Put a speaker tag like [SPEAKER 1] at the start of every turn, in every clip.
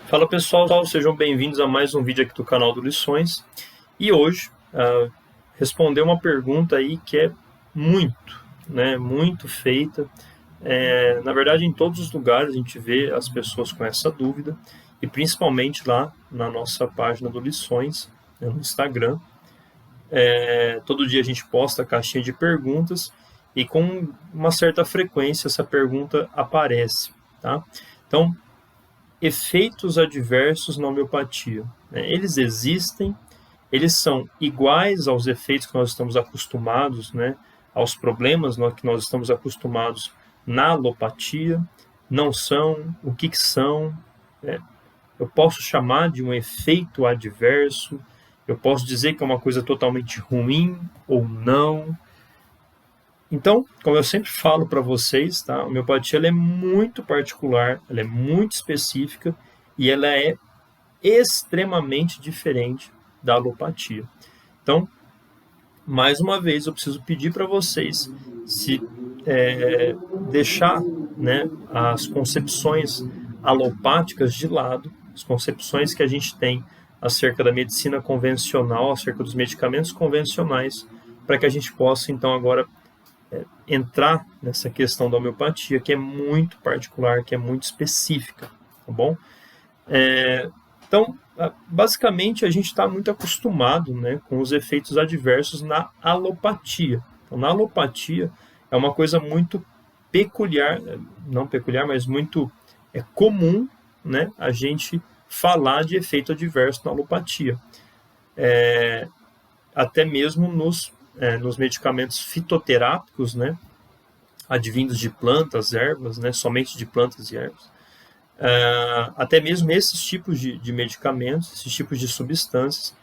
[SPEAKER 1] Fala pessoal, sejam bem-vindos a mais um vídeo aqui do canal do Lições. E hoje, responder uma pergunta aí que é muito feita. Na verdade, em todos os lugares a gente vê as pessoas com essa dúvida, e principalmente lá na nossa página do Lições, né, no Instagram. Todo dia a gente posta a caixinha de perguntas e com uma certa frequência essa pergunta aparece, tá? Então, efeitos adversos na homeopatia, né? Eles existem, eles são iguais aos efeitos que nós estamos acostumados, né? Aos problemas que nós estamos acostumados na alopatia, não são, o que são, né? Eu posso chamar de um efeito adverso, eu posso dizer que é uma coisa totalmente ruim ou não. Então, como eu sempre falo para vocês, tá? A homeopatia ela é muito particular, ela é muito específica e ela é extremamente diferente da alopatia. Então, mais uma vez, eu preciso pedir para vocês se deixar, né, as concepções alopáticas de lado, as concepções que a gente tem acerca da medicina convencional, acerca dos medicamentos convencionais, para que a gente possa, então, agora entrar nessa questão da homeopatia, que é muito particular, que é muito específica, tá bom? Então, basicamente, a gente está muito acostumado, né, com os efeitos adversos na alopatia. Então, na alopatia, é uma coisa muito peculiar, não peculiar, mas muito comum, né, a gente falar de efeito adverso na alopatia. Até mesmo nos medicamentos fitoterápicos, né, advindos de plantas, ervas, né, somente de plantas e ervas. Até mesmo esses tipos de medicamentos, esses tipos de substâncias,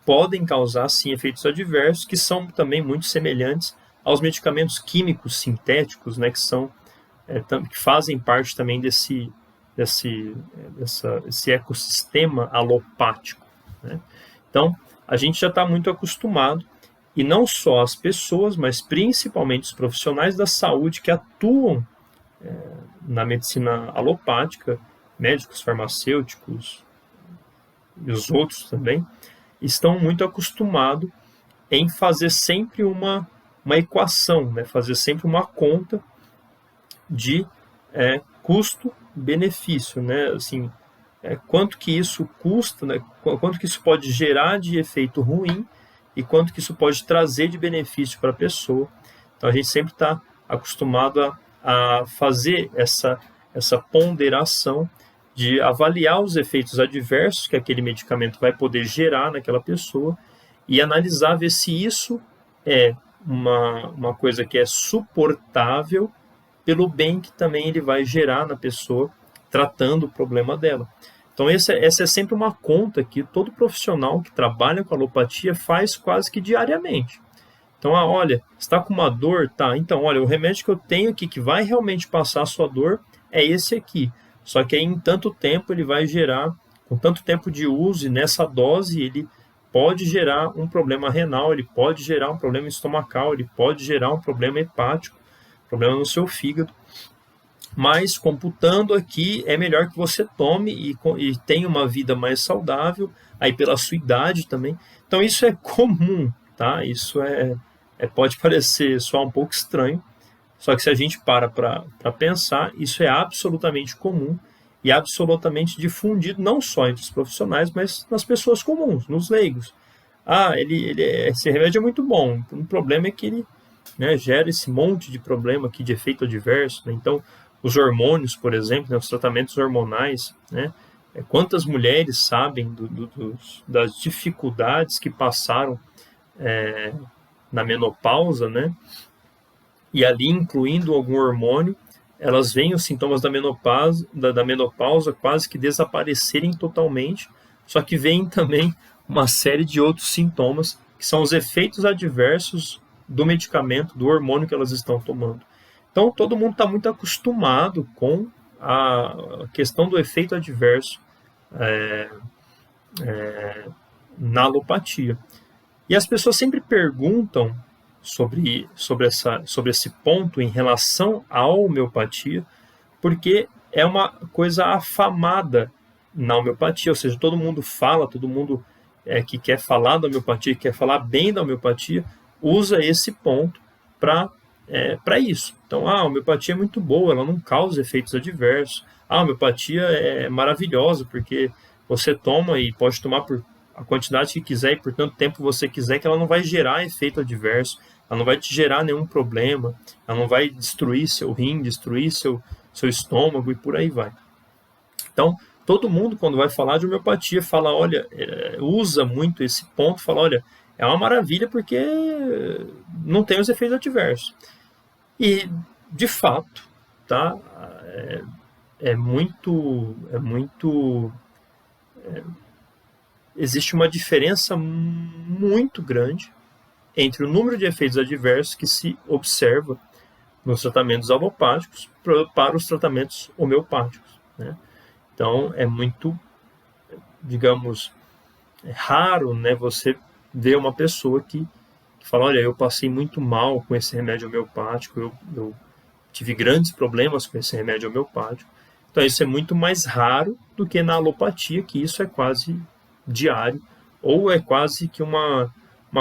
[SPEAKER 1] podem causar, sim, efeitos adversos, que são também muito semelhantes aos medicamentos químicos sintéticos, né, que fazem parte também desse ecossistema alopático, né? Então, a gente já está muito acostumado, e não só as pessoas, mas principalmente os profissionais da saúde que atuam na medicina alopática, médicos, farmacêuticos e os outros também, estão muito acostumados em fazer sempre uma equação, né? Fazer sempre uma conta de custo-benefício, né? Assim, quanto que isso custa, né? Quanto que isso pode gerar de efeito ruim e quanto que isso pode trazer de benefício para a pessoa. Então, a gente sempre está acostumado a fazer essa ponderação de avaliar os efeitos adversos que aquele medicamento vai poder gerar naquela pessoa e analisar, ver se isso é uma coisa que é suportável pelo bem que também ele vai gerar na pessoa, tratando o problema dela. Então, essa é sempre uma conta que todo profissional que trabalha com alopatia faz quase que diariamente. Então, olha, está com uma dor? Tá, então, olha, o remédio que eu tenho aqui que vai realmente passar a sua dor é esse aqui. Só que aí, em tanto tempo, ele vai gerar, com tanto tempo de uso e nessa dose, ele pode gerar um problema renal, ele pode gerar um problema estomacal, ele pode gerar um problema hepático, problema no seu fígado. Mas, computando aqui, é melhor que você tome e tenha uma vida mais saudável, aí pela sua idade também. Então, isso é comum, tá? Isso pode parecer só um pouco estranho, só que se a gente para pensar, isso é absolutamente comum e absolutamente difundido, não só entre os profissionais, mas nas pessoas comuns, nos leigos. Esse remédio é muito bom, o problema é que ele, né, gera esse monte de problema aqui de efeito adverso, né? Então, os hormônios, por exemplo, né, os tratamentos hormonais, né? Quantas mulheres sabem das dificuldades que passaram na menopausa, né? E ali, incluindo algum hormônio, elas veem os sintomas da menopausa quase que desaparecerem totalmente, só que vem também uma série de outros sintomas, que são os efeitos adversos do medicamento, do hormônio que elas estão tomando. Então, todo mundo está muito acostumado com a questão do efeito adverso na alopatia. E as pessoas sempre perguntam sobre esse ponto em relação à homeopatia, porque é uma coisa afamada na homeopatia, ou seja, todo mundo fala, todo mundo que quer falar da homeopatia, que quer falar bem da homeopatia, usa esse ponto para isso. Então, a homeopatia é muito boa, ela não causa efeitos adversos. A homeopatia é maravilhosa, porque você toma e pode tomar por a quantidade que quiser e por tanto tempo você quiser, que ela não vai gerar efeito adverso, ela não vai te gerar nenhum problema, ela não vai destruir seu rim, destruir seu estômago e por aí vai. Então, todo mundo, quando vai falar de homeopatia, fala, olha, usa muito esse ponto, fala, olha, é uma maravilha porque não tem os efeitos adversos. E, de fato, tá? Existe uma diferença muito grande entre o número de efeitos adversos que se observa nos tratamentos alopáticos para os tratamentos homeopáticos, né? Então, é muito, digamos, raro, né, você ver uma pessoa que fala, olha, eu passei muito mal com esse remédio homeopático, eu tive grandes problemas com esse remédio homeopático. Então, isso é muito mais raro do que na alopatia, que isso é quase diário, ou é quase que uma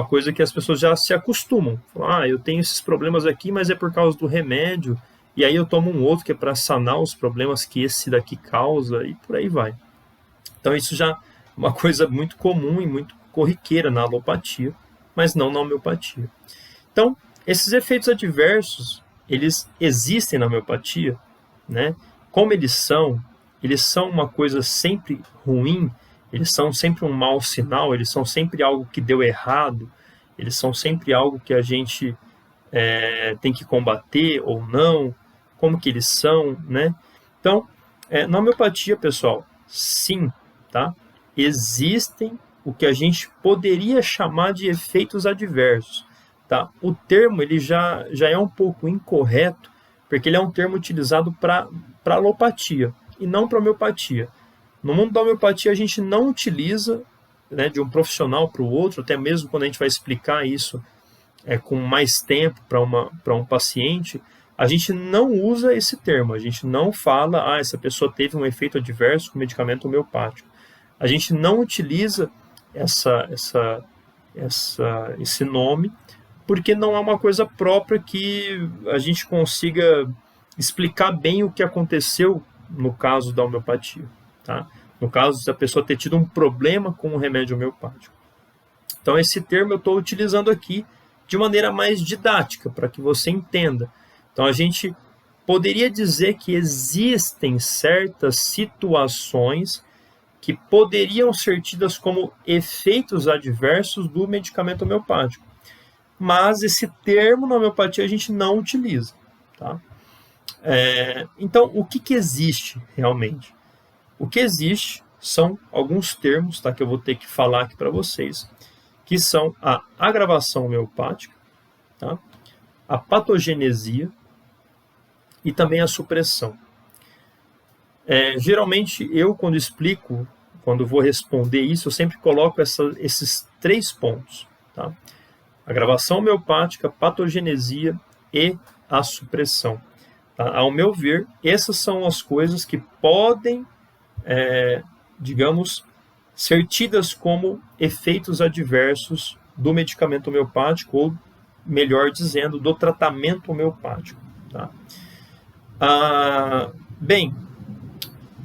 [SPEAKER 1] coisa que as pessoas já se acostumam. Falam, eu tenho esses problemas aqui, mas é por causa do remédio, e aí eu tomo um outro que é para sanar os problemas que esse daqui causa, e por aí vai. Então, isso já é uma coisa muito comum e muito corriqueira na alopatia, mas não na homeopatia. Então, esses efeitos adversos, eles existem na homeopatia, né? Como eles são uma coisa sempre ruim, eles são sempre um mau sinal, eles são sempre algo que deu errado, eles são sempre algo que a gente tem que combater ou não, como que eles são, né? Então, na homeopatia, pessoal, sim, tá? Existem o que a gente poderia chamar de efeitos adversos, tá? O termo ele já é um pouco incorreto, porque ele é um termo utilizado para alopatia e não para homeopatia. No mundo da homeopatia, a gente não utiliza, né, de um profissional para o outro, até mesmo quando a gente vai explicar isso com mais tempo para um paciente, a gente não usa esse termo, a gente não fala, essa pessoa teve um efeito adverso com medicamento homeopático. A gente não utiliza esse nome, porque não é uma coisa própria que a gente consiga explicar bem o que aconteceu no caso da homeopatia, tá? No caso da pessoa ter tido um problema com o remédio homeopático. Então, esse termo eu estou utilizando aqui de maneira mais didática, para que você entenda. Então, a gente poderia dizer que existem certas situações que poderiam ser tidas como efeitos adversos do medicamento homeopático. Mas esse termo na homeopatia a gente não utiliza, tá? Então, o que existe realmente? O que existe são alguns termos, tá, que eu vou ter que falar aqui para vocês, que são a agravação homeopática, tá? A patogenesia e também a supressão. Geralmente, eu, quando explico, quando vou responder isso, eu sempre coloco esses 3 pontos, tá? Agravação homeopática, patogenesia e a supressão. Tá? Ao meu ver, essas são as coisas que podem, digamos, ser tidas como efeitos adversos do medicamento homeopático, ou, melhor dizendo, do tratamento homeopático. Tá? Bem,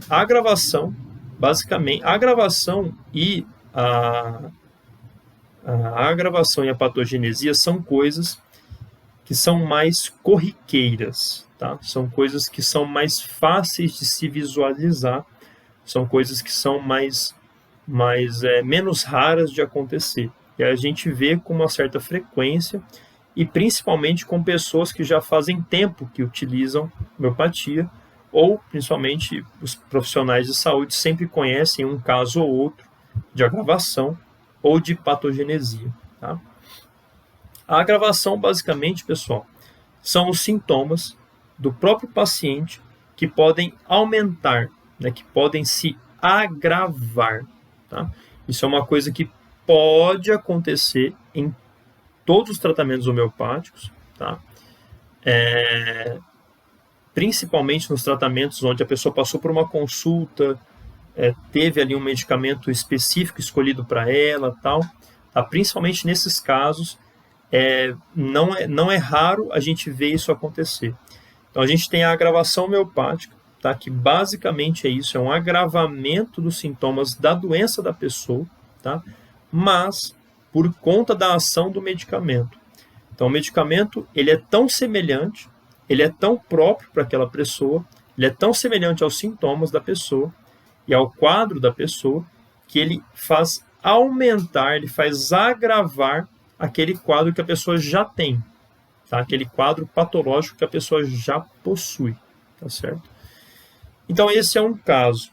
[SPEAKER 1] a agravação, basicamente, a agravação e a patogenesia são coisas que são mais corriqueiras, tá? São coisas que são mais fáceis de se visualizar, são coisas que são menos raras de acontecer. E a gente vê com uma certa frequência, e principalmente com pessoas que já fazem tempo que utilizam homeopatia, ou principalmente os profissionais de saúde sempre conhecem um caso ou outro de agravação ou de patogenesia. Tá? A agravação, basicamente, pessoal, são os sintomas do próprio paciente que podem aumentar, né, que podem se agravar. Tá? Isso é uma coisa que pode acontecer em todos os tratamentos homeopáticos, tá? Principalmente nos tratamentos onde a pessoa passou por uma consulta, teve ali um medicamento específico escolhido para ela, tal, tá? Principalmente nesses casos, não é raro a gente ver isso acontecer. Então a gente tem a agravação homeopática, tá? Que basicamente é isso, é um agravamento dos sintomas da doença da pessoa, tá? Mas por conta da ação do medicamento. Então o medicamento ele é tão semelhante, ele é tão próprio para aquela pessoa, ele é tão semelhante aos sintomas da pessoa e ao quadro da pessoa, que ele faz aumentar, ele faz agravar aquele quadro que a pessoa já tem, tá? Aquele quadro patológico que a pessoa já possui, tá certo? Então esse é um caso,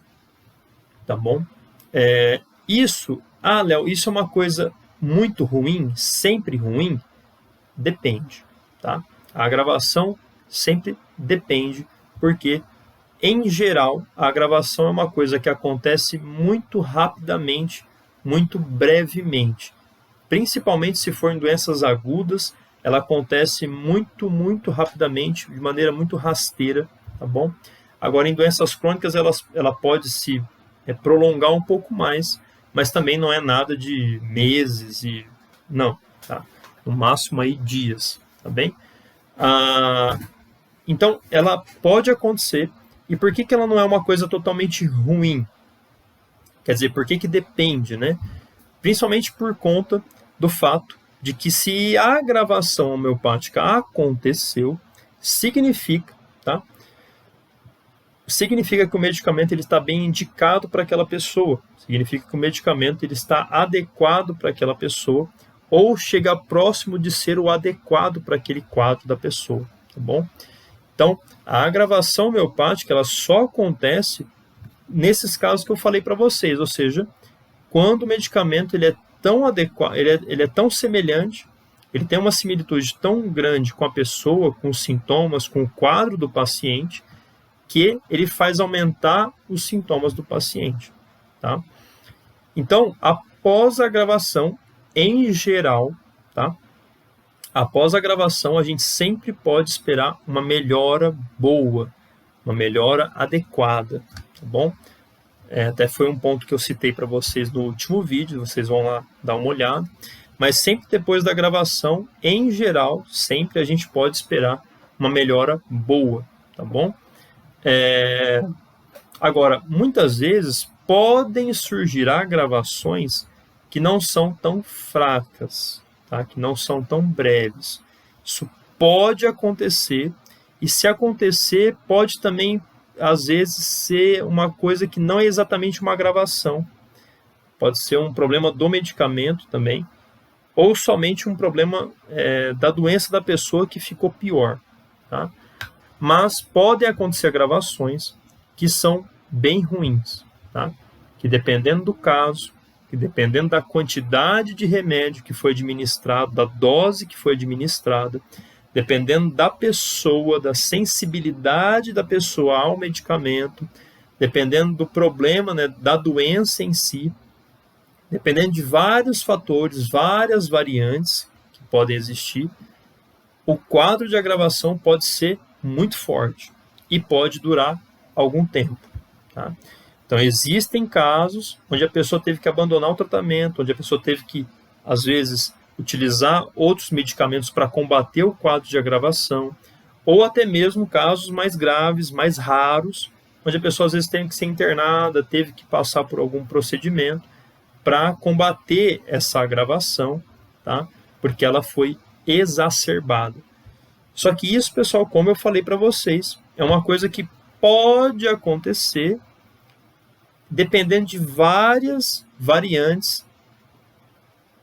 [SPEAKER 1] tá bom? Léo, isso é uma coisa muito ruim, sempre ruim? Depende, tá? A agravação sempre depende, porque em geral, a agravação é uma coisa que acontece muito rapidamente, muito brevemente. Principalmente se for em doenças agudas, ela acontece muito, muito rapidamente, de maneira muito rasteira, tá bom? Agora, em doenças crônicas, ela pode se prolongar um pouco mais, mas também não é nada de meses não, tá? No máximo aí dias, tá bem? Então, ela pode acontecer. E por que ela não é uma coisa totalmente ruim? Quer dizer, por que depende, né? Principalmente por conta do fato de que se a agravação homeopática aconteceu, significa, tá? Significa que o medicamento ele está bem indicado para aquela pessoa, significa que o medicamento ele está adequado para aquela pessoa, ou chega próximo de ser o adequado para aquele quadro da pessoa, tá bom? Então, a agravação homeopática ela só acontece nesses casos que eu falei para vocês, ou seja, quando o medicamento ele é tão adequado, ele é tão semelhante, ele tem uma similitude tão grande com a pessoa, com os sintomas, com o quadro do paciente, que ele faz aumentar os sintomas do paciente, tá? Então, após a agravação, em geral, tá? Após a gravação, a gente sempre pode esperar uma melhora boa, uma melhora adequada, tá bom? Até foi um ponto que eu citei para vocês no último vídeo, vocês vão lá dar uma olhada. Mas sempre depois da gravação, em geral, sempre a gente pode esperar uma melhora boa, tá bom? Agora, muitas vezes podem surgir agravações que não são tão fracas, tá? Que não são tão breves. Isso pode acontecer, e se acontecer, pode também, às vezes, ser uma coisa que não é exatamente uma agravação. Pode ser um problema do medicamento também, ou somente um problema da doença da pessoa que ficou pior, tá? Mas podem acontecer agravações que são bem ruins, tá? Que dependendo do caso, que dependendo da quantidade de remédio que foi administrado, da dose que foi administrada, dependendo da pessoa, da sensibilidade da pessoa ao medicamento, dependendo do problema, né, da doença em si, dependendo de vários fatores, várias variantes que podem existir, o quadro de agravação pode ser muito forte e pode durar algum tempo, tá? Então, existem casos onde a pessoa teve que abandonar o tratamento, onde a pessoa teve que, às vezes, utilizar outros medicamentos para combater o quadro de agravação, ou até mesmo casos mais graves, mais raros, onde a pessoa, às vezes, teve que ser internada, teve que passar por algum procedimento para combater essa agravação, tá? Porque ela foi exacerbada. Só que isso, pessoal, como eu falei para vocês, é uma coisa que pode acontecer dependendo de várias variantes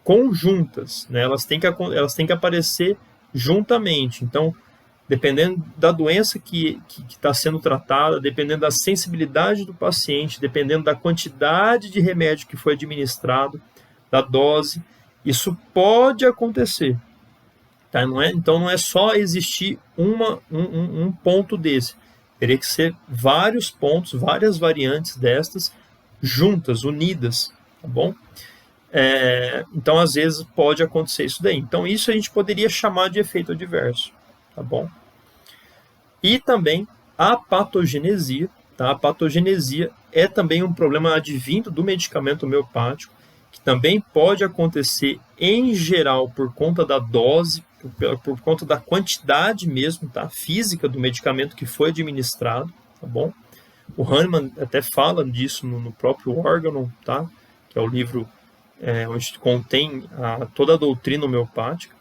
[SPEAKER 1] conjuntas, né? Elas têm que aparecer juntamente. Então, dependendo da doença que está sendo tratada, dependendo da sensibilidade do paciente, dependendo da quantidade de remédio que foi administrado, da dose, isso pode acontecer. Tá? Então, não é só existir um ponto desse. Teria que ser vários pontos, várias variantes destas, juntas, unidas, tá bom? Então, às vezes, pode acontecer isso daí. Então, isso a gente poderia chamar de efeito adverso, tá bom? E também a patogenesia, tá? A patogenesia é também um problema advindo do medicamento homeopático, que também pode acontecer em geral por conta da dose, por conta da quantidade mesmo, tá? Física do medicamento que foi administrado, tá bom? O Hahnemann até fala disso no próprio Organon, tá? Que é o livro onde contém toda a doutrina homeopática.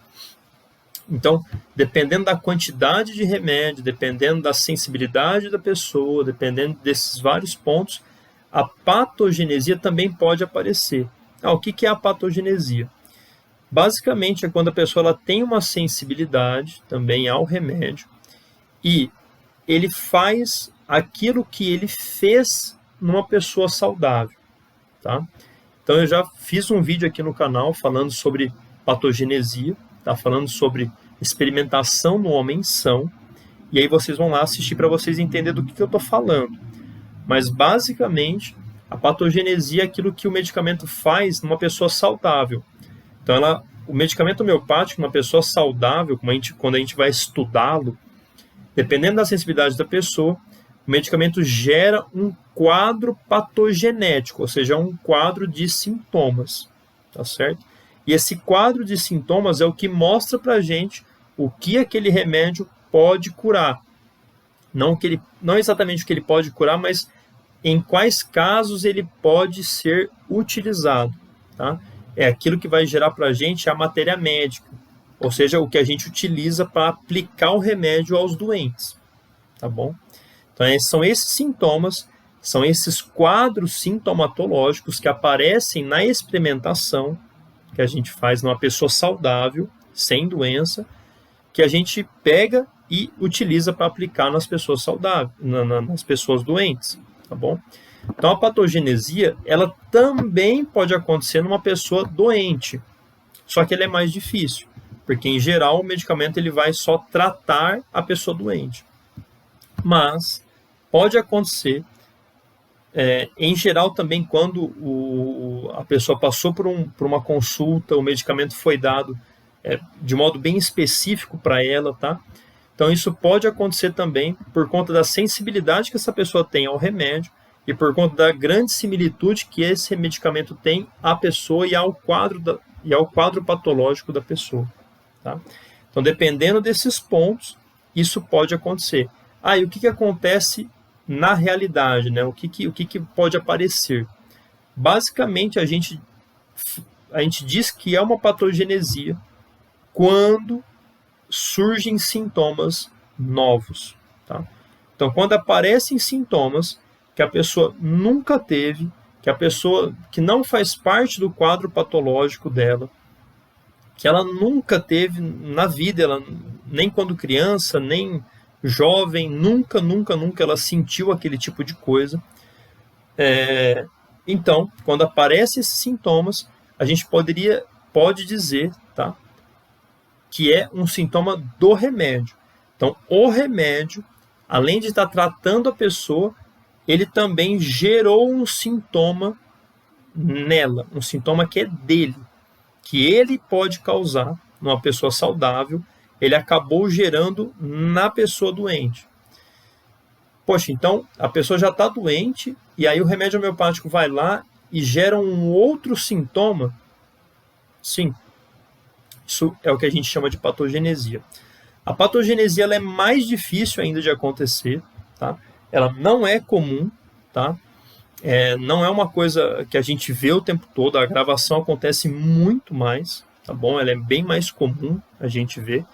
[SPEAKER 1] Então, dependendo da quantidade de remédio, dependendo da sensibilidade da pessoa, dependendo desses vários pontos, a patogenesia também pode aparecer. O que é a patogenesia? Basicamente é quando a pessoa ela tem uma sensibilidade também ao remédio e ele faz aquilo que ele fez numa pessoa saudável, tá? Então eu já fiz um vídeo aqui no canal falando sobre patogenesia, tá? Falando sobre experimentação no homem são, e aí vocês vão lá assistir para vocês entenderem do que eu estou falando. Mas basicamente a patogenesia é aquilo que o medicamento faz numa pessoa saudável. Então o medicamento homeopático, uma pessoa saudável, quando a gente vai estudá-lo, dependendo da sensibilidade da pessoa, o medicamento gera um quadro patogenético, ou seja, um quadro de sintomas, tá certo? E esse quadro de sintomas é o que mostra para a gente o que aquele remédio pode curar. Não exatamente o que ele pode curar, mas em quais casos ele pode ser utilizado, tá? É aquilo que vai gerar para a gente a matéria médica, ou seja, o que a gente utiliza para aplicar o remédio aos doentes, tá bom? Então, são esses sintomas, são esses quadros sintomatológicos que aparecem na experimentação que a gente faz numa pessoa saudável, sem doença, que a gente pega e utiliza para aplicar nas pessoas saudáveis, nas pessoas doentes, tá bom? Então, a patogenesia, ela também pode acontecer numa pessoa doente, só que ela é mais difícil, porque, em geral, o medicamento ele vai só tratar a pessoa doente. Mas pode acontecer, em geral também, quando a pessoa passou por uma consulta, o medicamento foi dado de modo bem específico para ela, tá? Então, isso pode acontecer também por conta da sensibilidade que essa pessoa tem ao remédio e por conta da grande similitude que esse medicamento tem à pessoa e ao quadro patológico da pessoa, tá? Então, dependendo desses pontos, isso pode acontecer. E o que acontece na realidade, né? O que pode aparecer? Basicamente, a gente diz que é uma patogenesia quando surgem sintomas novos, tá? Então, quando aparecem sintomas que a pessoa nunca teve, que a pessoa que não faz parte do quadro patológico dela, que ela nunca teve na vida, ela, nem quando criança, nem jovem, nunca ela sentiu aquele tipo de coisa. Então, quando aparecem esses sintomas, a gente pode dizer, tá, que é um sintoma do remédio. Então, o remédio, além de estar tratando a pessoa, ele também gerou um sintoma nela, um sintoma que é dele, que ele pode causar numa pessoa saudável, ele acabou gerando na pessoa doente. Poxa, então a pessoa já está doente e aí o remédio homeopático vai lá e gera um outro sintoma? Sim, isso é o que a gente chama de patogenesia. A patogenesia ela é mais difícil ainda de acontecer, tá? Ela não é comum, tá? Não é uma coisa que a gente vê o tempo todo, a gravação acontece muito mais, tá bom? Ela é bem mais comum a gente ver,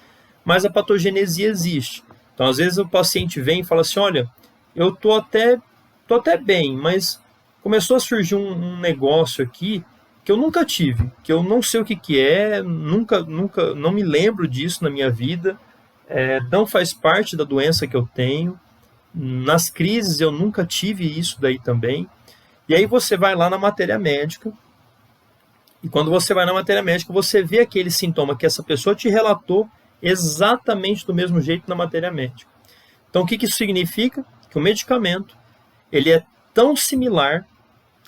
[SPEAKER 1] mas a patogenesia existe. Então, às vezes o paciente vem e fala assim, olha, eu tô até bem, mas começou a surgir um negócio aqui que eu nunca tive, que eu não sei o que é, nunca, não me lembro disso na minha vida, não faz parte da doença que eu tenho, nas crises eu nunca tive isso daí também. E aí você vai lá na matéria médica, e quando você vai na matéria médica, você vê aquele sintoma que essa pessoa te relatou exatamente do mesmo jeito na matéria médica. Então, o que isso significa? Que o medicamento ele é tão similar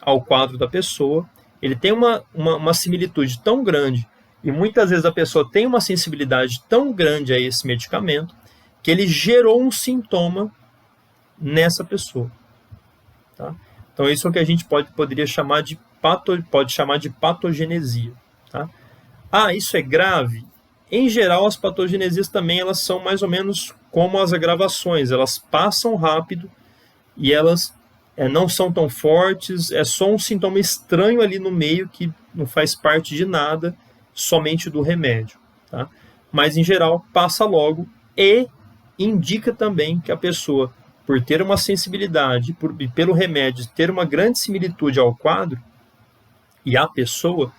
[SPEAKER 1] ao quadro da pessoa, ele tem uma similitude tão grande, e muitas vezes a pessoa tem uma sensibilidade tão grande a esse medicamento, que ele gerou um sintoma nessa pessoa. Tá? Então, isso é o que a gente poderia chamar de patogenesia. Tá? Isso é grave? Em geral, as patogenesias também elas são mais ou menos como as agravações, elas passam rápido e elas não são tão fortes, é só um sintoma estranho ali no meio que não faz parte de nada, somente do remédio. Tá? Mas, em geral, passa logo e indica também que a pessoa, por ter uma sensibilidade, pelo remédio ter uma grande similitude ao quadro, e a pessoa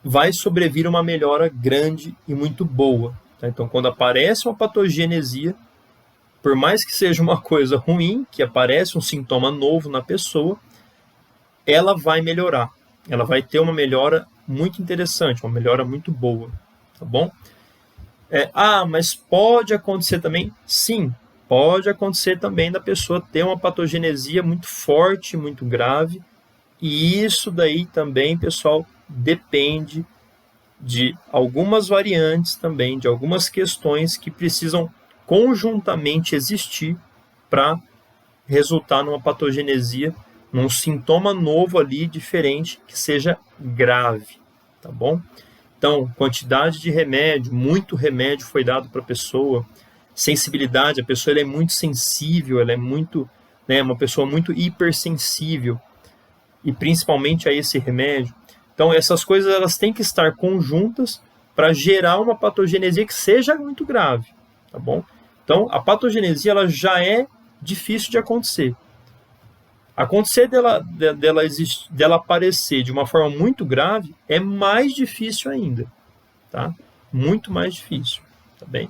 [SPEAKER 1] vai sobrevir uma melhora grande e muito boa. Tá? Então, quando aparece uma patogenesia, por mais que seja uma coisa ruim, que aparece um sintoma novo na pessoa, ela vai melhorar. Ela vai ter uma melhora muito interessante, uma melhora muito boa. Tá bom? Mas pode acontecer também? Sim, pode acontecer também da pessoa ter uma patogenesia muito forte, muito grave, e isso daí também, pessoal, depende de algumas variantes também, de algumas questões que precisam conjuntamente existir para resultar numa patogenesia, num sintoma novo ali, diferente, que seja grave, tá bom? Então, quantidade de remédio, muito remédio foi dado para a pessoa, sensibilidade, a pessoa ela é muito sensível, ela é muito, uma pessoa muito hipersensível, e principalmente a esse remédio. Então, essas coisas elas têm que estar conjuntas para gerar uma patogenesia que seja muito grave, tá bom? Então, a patogenesia ela já é difícil de acontecer. Acontecer dela aparecer de uma forma muito grave é mais difícil ainda, tá? Muito mais difícil, tá bem?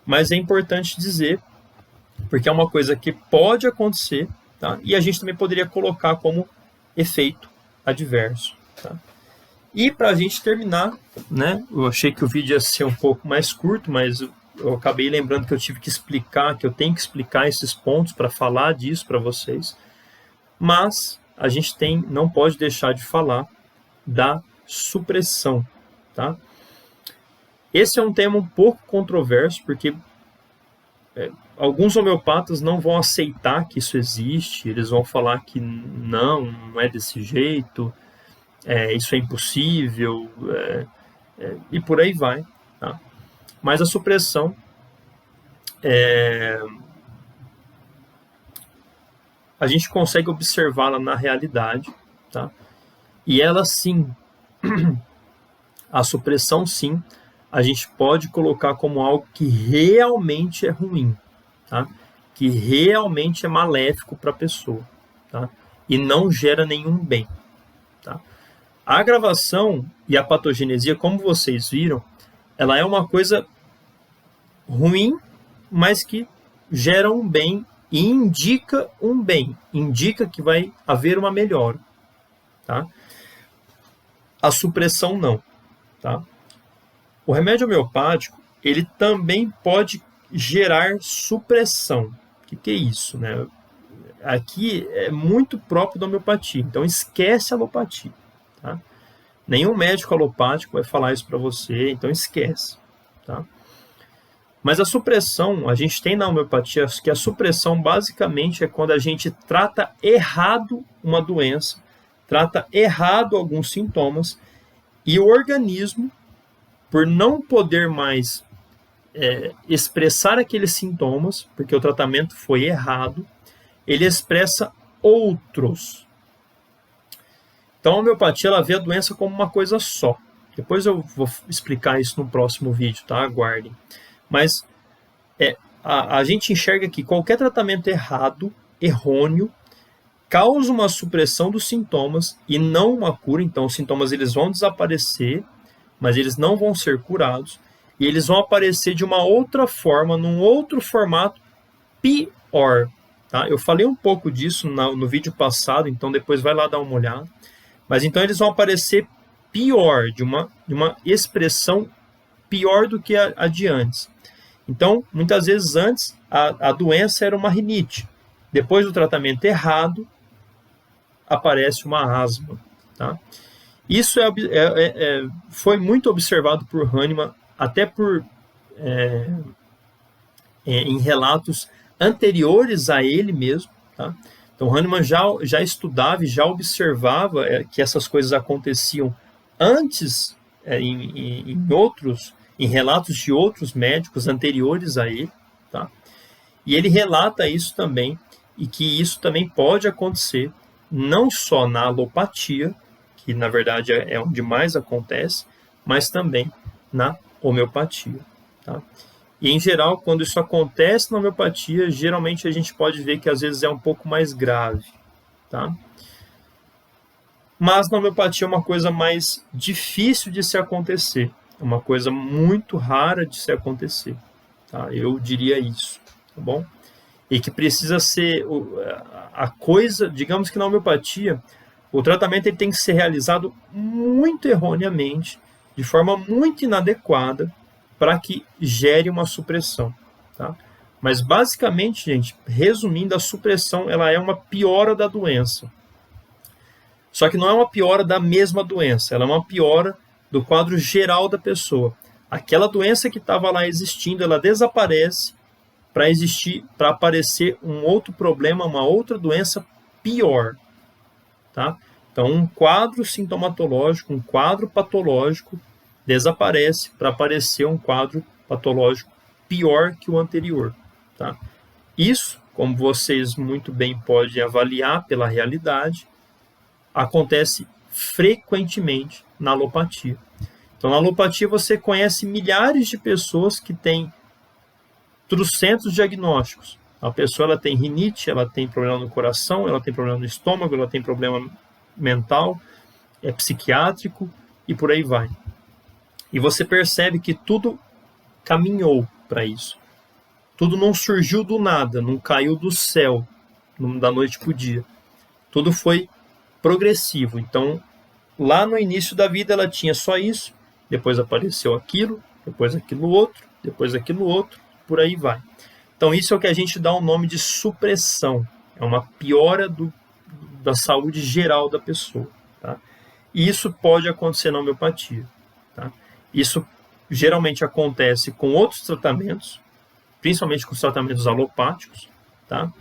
[SPEAKER 1] Mas é importante dizer, porque é uma coisa que pode acontecer, tá? E a gente também poderia colocar como efeito adverso, tá? E para a gente terminar, né? Eu achei que o vídeo ia ser um pouco mais curto, mas eu acabei lembrando que eu tive que explicar, que eu tenho que explicar esses pontos para falar disso para vocês. Mas a gente não pode deixar de falar da supressão, tá? Esse é um tema um pouco controverso, porque alguns homeopatas não vão aceitar que isso existe, eles vão falar que não é desse jeito, isso é impossível, e por aí vai. Tá? Mas a supressão a gente consegue observá-la na realidade, tá? E ela sim, a supressão sim, a gente pode colocar como algo que realmente é ruim, tá? Que realmente é maléfico para a pessoa, tá? E não gera nenhum bem, tá? A agravação e a patogenesia, como vocês viram, ela é uma coisa ruim, mas que gera um bem e indica um bem, indica que vai haver uma melhora, tá? A supressão não, tá? O remédio homeopático, ele também pode gerar supressão. O que é isso, né? Aqui é muito próprio da homeopatia, então esquece a alopatia, tá? Nenhum médico alopático vai falar isso para você, então esquece, tá? Mas a supressão, a gente tem na homeopatia que a supressão basicamente é quando a gente trata errado uma doença, trata errado alguns sintomas, e o organismo, por não poder mais expressar aqueles sintomas, porque o tratamento foi errado, ele expressa outros. Então a homeopatia ela vê a doença como uma coisa só. Depois eu vou explicar isso no próximo vídeo, tá? Aguardem. Mas a gente enxerga que qualquer tratamento errado, errôneo, causa uma supressão dos sintomas e não uma cura. Então os sintomas eles vão desaparecer, mas eles não vão ser curados, e eles vão aparecer de uma outra forma, num outro formato pior. Tá? Eu falei um pouco disso no vídeo passado, então depois vai lá dar uma olhada. Mas então eles vão aparecer pior, de uma expressão pior do que a de antes. Então, muitas vezes antes, a doença era uma rinite. Depois do tratamento errado, aparece uma asma. Tá? Isso foi muito observado por Hahnemann, até em relatos anteriores a ele mesmo. Tá? Então, Hahnemann já estudava e já observava que essas coisas aconteciam antes em relatos de outros médicos anteriores a ele, tá? E ele relata isso também, e que isso também pode acontecer não só na alopatia, que na verdade é onde mais acontece, mas também na homeopatia, tá? E em geral, quando isso acontece na homeopatia, geralmente a gente pode ver que às vezes é um pouco mais grave, tá? Mas na homeopatia é uma coisa mais difícil de se acontecer, é uma coisa muito rara de se acontecer, tá? Eu diria isso, tá bom? E que precisa ser a coisa, digamos que na homeopatia, o tratamento ele tem que ser realizado muito erroneamente, de forma muito inadequada, para que gere uma supressão, tá? Mas basicamente, gente, resumindo, a supressão ela é uma piora da doença. Só que não é uma piora da mesma doença, ela é uma piora do quadro geral da pessoa. Aquela doença que estava lá existindo, ela desaparece para aparecer um outro problema, uma outra doença pior, tá? Então, um quadro sintomatológico, um quadro patológico desaparece para aparecer um quadro patológico pior que o anterior, tá? Isso, como vocês muito bem podem avaliar pela realidade, acontece frequentemente na alopatia. Então, na alopatia você conhece milhares de pessoas que têm trocentos diagnósticos. A pessoa ela tem rinite, ela tem problema no coração, ela tem problema no estômago, ela tem problema mental, é psiquiátrico e por aí vai. E você percebe que tudo caminhou para isso. Tudo não surgiu do nada, não caiu do céu, da noite para o dia. Tudo foi progressivo. Então, lá no início da vida ela tinha só isso, depois apareceu aquilo, depois aquilo outro, depois aquilo outro, por aí vai. Então, isso é o que a gente dá o nome de supressão. É uma piora da saúde geral da pessoa, tá? E isso pode acontecer na homeopatia, tá? Isso geralmente acontece com outros tratamentos, principalmente com os tratamentos alopáticos, tá?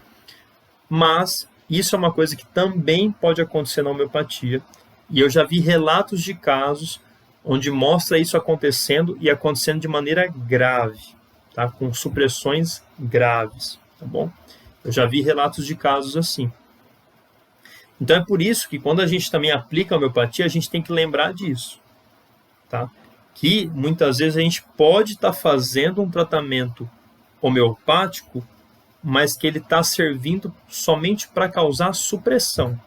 [SPEAKER 1] Mas isso é uma coisa que também pode acontecer na homeopatia. E eu já vi relatos de casos onde mostra isso acontecendo e acontecendo de maneira grave, tá? Com supressões graves, tá bom? Eu já vi relatos de casos assim. Então é por isso que quando a gente também aplica a homeopatia, a gente tem que lembrar disso, tá? Que muitas vezes a gente pode estar fazendo um tratamento homeopático, mas que ele está servindo somente para causar supressão.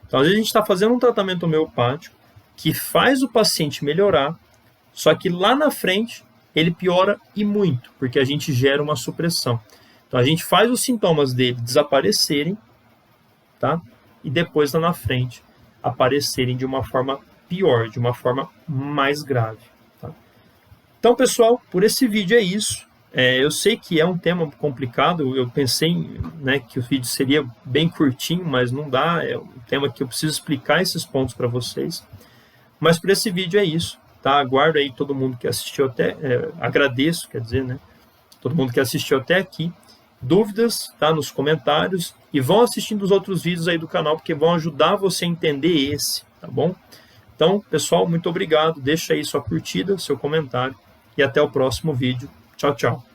[SPEAKER 1] Então, às vezes a gente está fazendo um tratamento homeopático que faz o paciente melhorar, só que lá na frente ele piora e muito, porque a gente gera uma supressão. Então, a gente faz os sintomas dele desaparecerem, tá? E depois lá na frente aparecerem de uma forma pior, de uma forma mais grave, tá? Então, pessoal, por esse vídeo é isso. Eu sei que é um tema complicado, eu pensei, né, que o vídeo seria bem curtinho, mas não dá, é um tema que eu preciso explicar esses pontos para vocês. Mas por esse vídeo é isso, tá? Aguardo aí todo mundo que assistiu agradeço, quer dizer, né, todo mundo que assistiu até aqui. Dúvidas, tá, nos comentários, e vão assistindo os outros vídeos aí do canal, porque vão ajudar você a entender esse, tá bom? Então, pessoal, muito obrigado, deixa aí sua curtida, seu comentário, e até o próximo vídeo. Tchau, tchau.